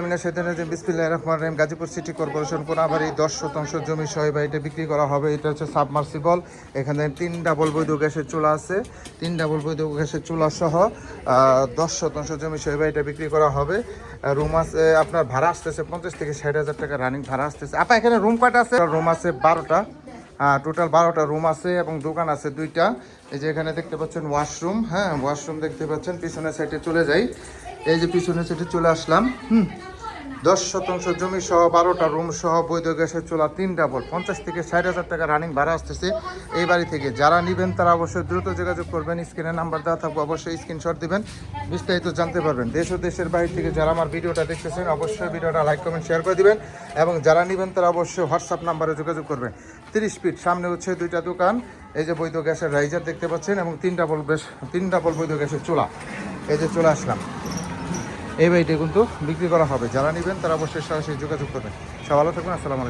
বিসমিল্লাহির রহমানির রহিম। Gazipur city corporation Konabari 10 শতাংশ জমি সহ এটা বিক্রি করা হবে। এটা হচ্ছে সাবমার্সিবল। এখানে 3 ডাবল বৈধ গ্যাসের চুলা আছে। 3 ডাবল বৈধ গ্যাসের চুলা সহ 10 শতাংশ জমি সহ এটা বিক্রি করা হবে। রুম আছে আপনার ভাড়া আসতেছে 50 থেকে 60,000 টাকা রানিং ভাড়া আসতেছে। আপা এখানে রুম কয়টা আছে? রুম আছে 12টা। টোটাল 12টা রুম আছে এবং দোকান আছে 2টা। এই যে এখানে দেখতে পাচ্ছেন ওয়াশরুম, হ্যাঁ ওয়াশরুম দেখতে পাচ্ছেন। পিছনের সাইডে চলে যাই, এই যে পিছনের সাইডে চলে আসলাম। 10 শতাংশ জমি সহ 12টা রুম সহ বৈধ গ্যাসের চুলা 3 ডাবল 50 থেকে 60,000 টাকা রানিং ভাড়া আসতেছে এই বাড়ি থেকে। যারা নেবেন তারা অবশ্যই দ্রুত যোগাযোগ করবেন। স্ক্রিনে নাম্বার দেওয়া থাকবে, অবশ্যই স্ক্রিনশট দিবেন, বিস্তারিত জানতে পারবেন। দেশ ও দেশের বাইরে থেকে যারা আমার ভিডিওটা দেখতেছেন অবশ্যই ভিডিওটা লাইক কমেন্ট শেয়ার করে দিবেন এবং যারা নেবেন তারা অবশ্যই হোয়াটসঅ্যাপ নাম্বারে যোগাযোগ করবেন। 30 ফিট সামনে হচ্ছে 2টা দোকান। এই যে বৈধ গ্যাসের রাইজার দেখতে পাচ্ছেন এবং 3 ডাবল বৈধ গ্যাসের চুলা। এই যে চলে আসলাম, এই বাড়িটা কিন্তু বিক্রি করা হবে। যারা নেবেন তারা অবশ্যই সরাসরি যোগাযোগ করবেন। সব ভালো থাকবেন। আসসালামু আলাইকুম।